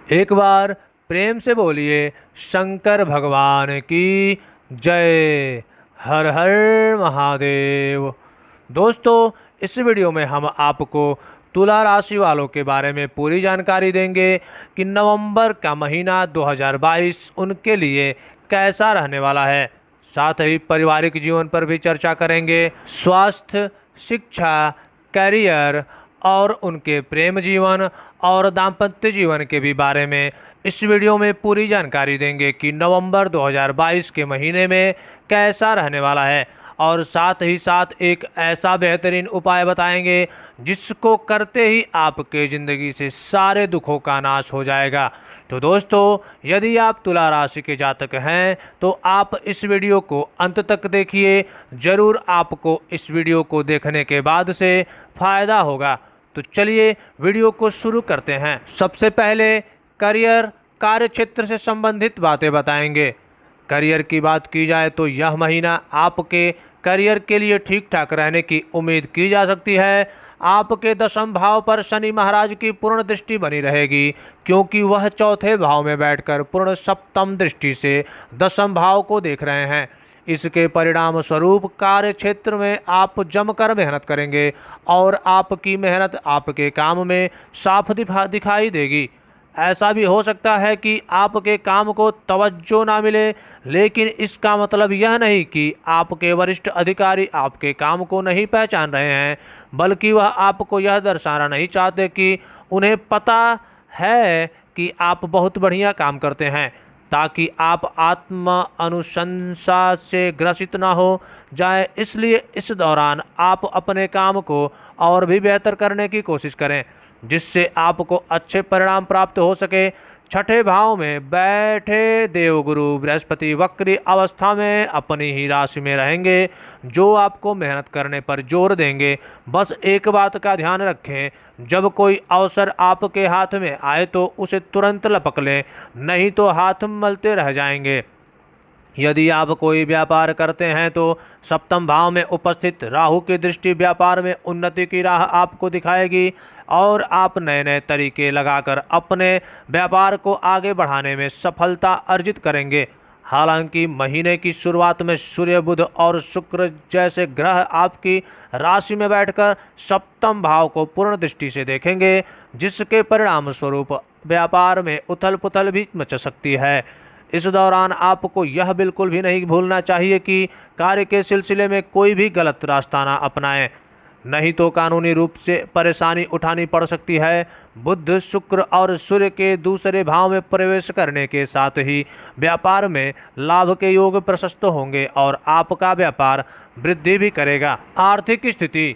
एक बार प्रेम से बोलिए शंकर भगवान की जय। हर हर महादेव। दोस्तों, इस वीडियो में हम आपको तुला राशि वालों के बारे में पूरी जानकारी देंगे कि नवंबर का महीना 2022 उनके लिए कैसा रहने वाला है। साथ ही पारिवारिक जीवन पर भी चर्चा करेंगे, स्वास्थ्य, शिक्षा, करियर और उनके प्रेम जीवन और दाम्पत्य जीवन के भी बारे में इस वीडियो में पूरी जानकारी देंगे कि नवंबर 2022 के महीने में कैसा रहने वाला है। और साथ ही साथ एक ऐसा बेहतरीन उपाय बताएंगे जिसको करते ही आपके ज़िंदगी से सारे दुखों का नाश हो जाएगा। तो दोस्तों, यदि आप तुला राशि के जातक हैं तो आप इस वीडियो को अंत तक देखिए। ज़रूर आपको इस वीडियो को देखने के बाद से फ़ायदा होगा। तो चलिए वीडियो को शुरू करते हैं। सबसे पहले करियर, कार्य क्षेत्र से संबंधित बातें बताएंगे। करियर की बात की जाए तो यह महीना आपके करियर के लिए ठीक ठाक रहने की उम्मीद की जा सकती है। आपके दशम भाव पर शनि महाराज की पूर्ण दृष्टि बनी रहेगी, क्योंकि वह चौथे भाव में बैठकर पूर्ण सप्तम दृष्टि से दशम भाव को देख रहे हैं। इसके परिणाम स्वरूप कार्य क्षेत्र में आप जमकर मेहनत करेंगे और आपकी मेहनत आपके काम में साफ दिखाई देगी। ऐसा भी हो सकता है कि आपके काम को तवज्जो ना मिले, लेकिन इसका मतलब यह नहीं कि आपके वरिष्ठ अधिकारी आपके काम को नहीं पहचान रहे हैं, बल्कि वह आपको यह दर्शाना नहीं चाहते कि उन्हें पता है कि आप बहुत बढ़िया काम करते हैं, ताकि आप आत्म अनुशंसा से ग्रसित ना हो जाए। इसलिए इस दौरान आप अपने काम को और भी बेहतर करने की कोशिश करें, जिससे आपको अच्छे परिणाम प्राप्त हो सके। छठे भाव में बैठे देवगुरु बृहस्पति वक्री अवस्था में अपनी ही राशि में रहेंगे, जो आपको मेहनत करने पर जोर देंगे। बस एक बात का ध्यान रखें, जब कोई अवसर आपके हाथ में आए तो उसे तुरंत लपक लें, नहीं तो हाथ मलते रह जाएंगे। यदि आप कोई व्यापार करते हैं तो सप्तम भाव में उपस्थित राहु की दृष्टि व्यापार में उन्नति की राह आपको दिखाएगी और आप नए नए तरीके लगाकर अपने व्यापार को आगे बढ़ाने में सफलता अर्जित करेंगे। हालांकि महीने की शुरुआत में सूर्य, बुध और शुक्र जैसे ग्रह आपकी राशि में बैठकर सप्तम भाव को पूर्ण दृष्टि से देखेंगे, जिसके परिणाम स्वरूप व्यापार में उथल पुथल भी मच सकती है। इस दौरान आपको यह बिल्कुल भी नहीं भूलना चाहिए कि कार्य के सिलसिले में कोई भी गलत रास्ता ना अपनाएं, नहीं तो कानूनी रूप से परेशानी उठानी पड़ सकती है। बुध, शुक्र और सूर्य के दूसरे भाव में प्रवेश करने के साथ ही व्यापार में लाभ के योग प्रशस्त होंगे और आपका व्यापार वृद्धि भी करेगा। आर्थिक स्थिति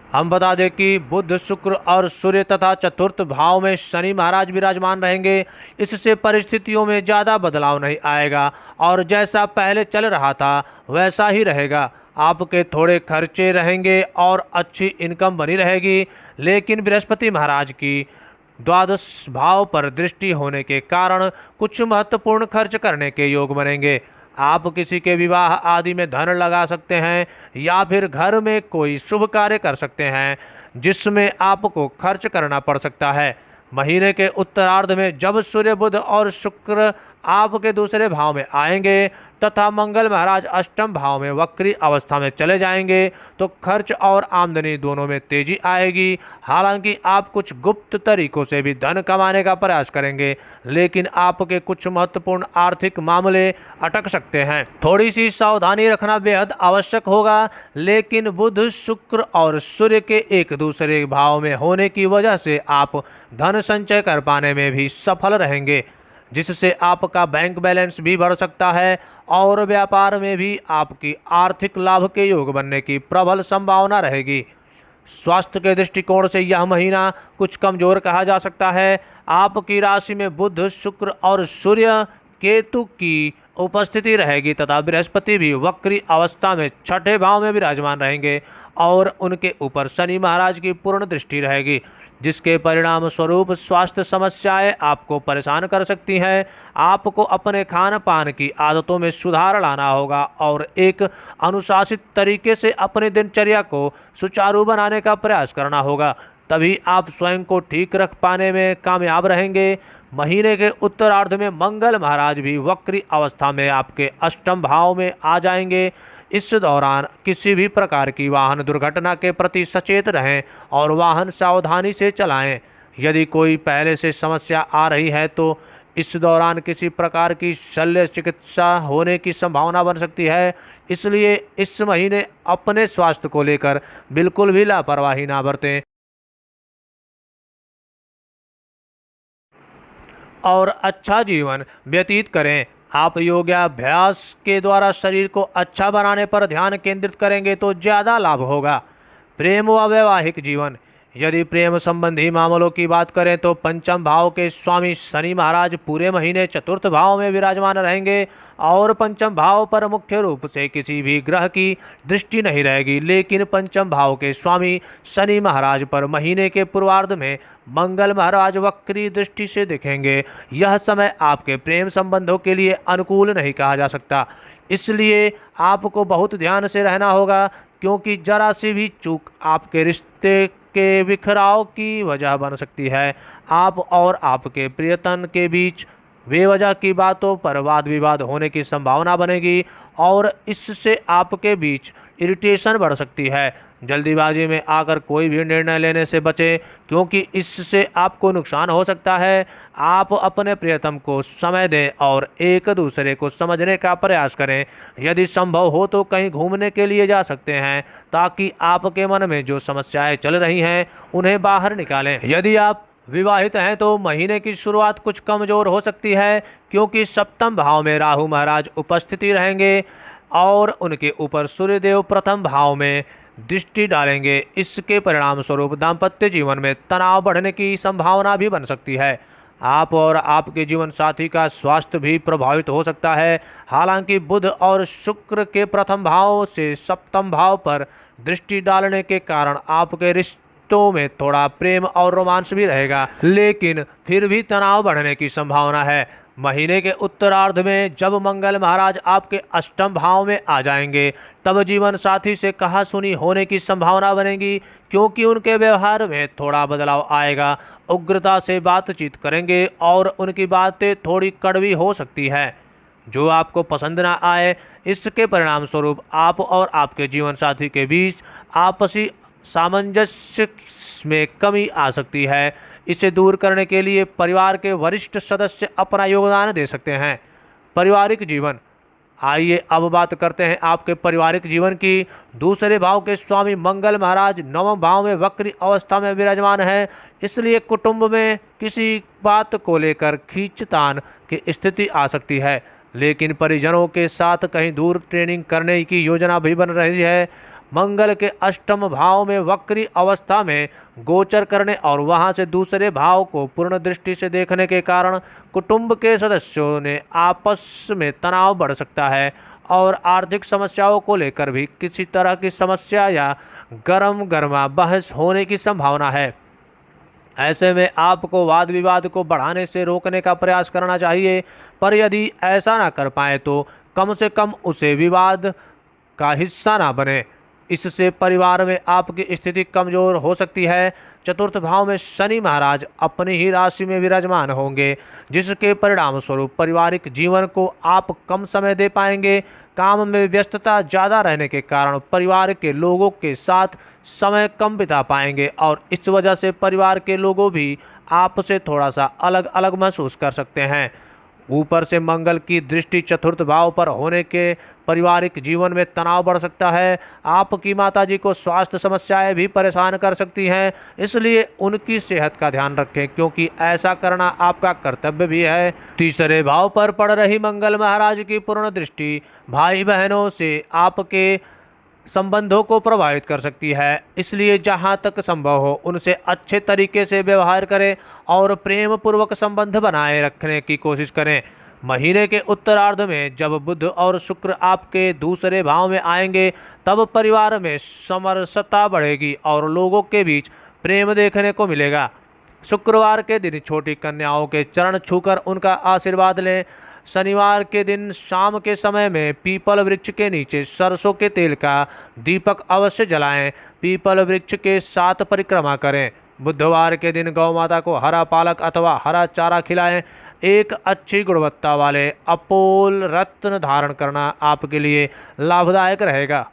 हम बता दें कि बुध, शुक्र और सूर्य तथा चतुर्थ भाव में शनि महाराज विराजमान रहेंगे। इससे परिस्थितियों में ज़्यादा बदलाव नहीं आएगा और जैसा पहले चल रहा था वैसा ही रहेगा। आपके थोड़े खर्चे रहेंगे और अच्छी इनकम बनी रहेगी, लेकिन बृहस्पति महाराज की द्वादश भाव पर दृष्टि होने के कारण कुछ महत्वपूर्ण खर्च करने के योग बनेंगे। आप किसी के विवाह आदि में धन लगा सकते हैं या फिर घर में कोई शुभ कार्य कर सकते हैं, जिसमें आपको खर्च करना पड़ सकता है। महीने के उत्तरार्ध में जब सूर्य, बुध और शुक्र आपके दूसरे भाव में आएंगे तथा मंगल महाराज अष्टम भाव में वक्री अवस्था में चले जाएंगे, तो खर्च और आमदनी दोनों में तेजी आएगी। हालांकि आप कुछ गुप्त तरीकों से भी धन कमाने का प्रयास करेंगे, लेकिन आपके कुछ महत्वपूर्ण आर्थिक मामले अटक सकते हैं। थोड़ी सी सावधानी रखना बेहद आवश्यक होगा, लेकिन बुध, शुक्र और सूर्य के एक दूसरे भाव में होने की वजह से आप धन संचय कर पाने में भी सफल रहेंगे, जिससे आपका बैंक बैलेंस भी बढ़ सकता है और व्यापार में भी आपकी आर्थिक लाभ के योग बनने की प्रबल संभावना रहेगी। स्वास्थ्य के दृष्टिकोण से यह महीना कुछ कमजोर कहा जा सकता है। आपकी राशि में बुध, शुक्र और सूर्य, केतु की उपस्थिति रहेगी तथा बृहस्पति भी वक्री अवस्था में छठे भाव में विराजमान रहेंगे और उनके ऊपर शनि महाराज की पूर्ण दृष्टि रहेगी, जिसके परिणाम स्वरूप स्वास्थ्य समस्याएं आपको परेशान कर सकती हैं। आपको अपने खान पान की आदतों में सुधार लाना होगा और एक अनुशासित तरीके से अपनी दिनचर्या को सुचारू बनाने का प्रयास करना होगा। तभी आप स्वयं को ठीक रख पाने में कामयाब रहेंगे। महीने के उत्तरार्ध में मंगल महाराज भी वक्री अवस्था में आपके अष्टम भाव में आ जाएंगे। इस दौरान किसी भी प्रकार की वाहन दुर्घटना के प्रति सचेत रहें और वाहन सावधानी से चलाएं। यदि कोई पहले से समस्या आ रही है तो इस दौरान किसी प्रकार की शल्य चिकित्सा होने की संभावना बन सकती है। इसलिए इस महीने अपने स्वास्थ्य को लेकर बिल्कुल भी लापरवाही ना बरतें और अच्छा जीवन व्यतीत करें। आप योगाभ्यास के द्वारा शरीर को अच्छा बनाने पर ध्यान केंद्रित करेंगे तो ज़्यादा लाभ होगा। प्रेम व वैवाहिक जीवन, यदि प्रेम संबंधी मामलों की बात करें तो पंचम भाव के स्वामी शनि महाराज पूरे महीने चतुर्थ भाव में विराजमान रहेंगे और पंचम भाव पर मुख्य रूप से किसी भी ग्रह की दृष्टि नहीं रहेगी, लेकिन पंचम भाव के स्वामी शनि महाराज पर महीने के पूर्वार्ध में मंगल महाराज वक्री दृष्टि से दिखेंगे। यह समय आपके प्रेम संबंधों के लिए अनुकूल नहीं कहा जा सकता, इसलिए आपको बहुत ध्यान से रहना होगा, क्योंकि जरा सी भी चूक आपके रिश्ते के बिखराव की वजह बन सकती है। आप और आपके प्रियतम के बीच बेवजह की बातों पर वाद विवाद होने की संभावना बनेगी और इससे आपके बीच इरिटेशन बढ़ सकती है। जल्दीबाजी में आकर कोई भी निर्णय लेने से बचें, क्योंकि इससे आपको नुकसान हो सकता है। आप अपने प्रियतम को समय दें और एक दूसरे को समझने का प्रयास करें। यदि संभव हो तो कहीं घूमने के लिए जा सकते हैं, ताकि आपके मन में जो समस्याएं चल रही हैं उन्हें बाहर निकालें। यदि आप विवाहित हैं तो महीने की शुरुआत कुछ कमजोर हो सकती है, क्योंकि सप्तम भाव में राहु महाराज उपस्थिति रहेंगे और उनके ऊपर सूर्यदेव प्रथम भाव में दृष्टि डालेंगे। इसके परिणाम स्वरूप दाम्पत्य जीवन में तनाव बढ़ने की संभावना भी बन सकती है। आप और आपके जीवन साथी का स्वास्थ्य भी प्रभावित हो सकता है। हालांकि बुध और शुक्र के प्रथम भाव से सप्तम भाव पर दृष्टि डालने के कारण आपके रिश्तों में थोड़ा प्रेम और रोमांस भी रहेगा, लेकिन फिर भी तनाव बढ़ने की संभावना है। महीने के उत्तरार्ध में जब मंगल महाराज आपके अष्टम भाव में आ जाएंगे, तब जीवन साथी से कहासुनी होने की संभावना बनेगी, क्योंकि उनके व्यवहार में थोड़ा बदलाव आएगा। उग्रता से बातचीत करेंगे और उनकी बातें थोड़ी कड़वी हो सकती है, जो आपको पसंद ना आए। इसके परिणाम स्वरूप आप और आपके जीवन साथी के बीच आपसी सामंजस्य में कमी आ सकती है। इसे दूर करने के लिए परिवार के वरिष्ठ सदस्य अपना योगदान दे सकते हैं। पारिवारिक जीवन, आइए अब बात करते हैं आपके पारिवारिक जीवन की। दूसरे भाव के स्वामी मंगल महाराज नवम भाव में वक्री अवस्था में विराजमान है, इसलिए कुटुंब में किसी बात को लेकर खींचतान की स्थिति आ सकती है। लेकिन परिजनों के साथ कहीं दूर ट्रेनिंग करने की योजना भी बन रही है। मंगल के अष्टम भाव में वक्री अवस्था में गोचर करने और वहां से दूसरे भाव को पूर्ण दृष्टि से देखने के कारण कुटुंब के सदस्यों ने आपस में तनाव बढ़ सकता है और आर्थिक समस्याओं को लेकर भी किसी तरह की समस्या या गर्मा बहस होने की संभावना है। ऐसे में आपको वाद विवाद को बढ़ाने से रोकने का प्रयास करना चाहिए, पर यदि ऐसा ना कर पाए तो कम से कम उसे विवाद का हिस्सा ना बने। इससे परिवार में आपकी स्थिति कमजोर हो सकती है। चतुर्थ भाव में शनि महाराज अपनी ही राशि में विराजमान होंगे, जिसके परिणाम स्वरूप पारिवारिक जीवन को आप कम समय दे पाएंगे। काम में व्यस्तता ज़्यादा रहने के कारण परिवार के लोगों के साथ समय कम बिता पाएंगे और इस वजह से परिवार के लोगों भी आपसे थोड़ा सा अलग अलग महसूस कर सकते हैं। ऊपर से मंगल की दृष्टि चतुर्थ भाव पर होने के पारिवारिक जीवन में तनाव बढ़ सकता है। आपकी माताजी को स्वास्थ्य समस्याएं भी परेशान कर सकती हैं, इसलिए उनकी सेहत का ध्यान रखें, क्योंकि ऐसा करना आपका कर्तव्य भी है। तीसरे भाव पर पड़ रही मंगल महाराज की पूर्ण दृष्टि भाई बहनों से आपके संबंधों को प्रभावित कर सकती है, इसलिए जहां तक संभव हो उनसे अच्छे तरीके से व्यवहार करें और प्रेम पूर्वक संबंध बनाए रखने की कोशिश करें। महीने के उत्तरार्ध में जब बुध और शुक्र आपके दूसरे भाव में आएंगे, तब परिवार में समरसता बढ़ेगी और लोगों के बीच प्रेम देखने को मिलेगा। शुक्रवार के दिन छोटी कन्याओं के चरण छूकर उनका आशीर्वाद लें। शनिवार के दिन शाम के समय में पीपल वृक्ष के नीचे सरसों के तेल का दीपक अवश्य जलाएं। पीपल वृक्ष के साथ परिक्रमा करें। बुधवार के दिन गौ माता को हरा पालक अथवा हरा चारा खिलाएं। एक अच्छी गुणवत्ता वाले अपोल रत्न धारण करना आपके लिए लाभदायक रहेगा।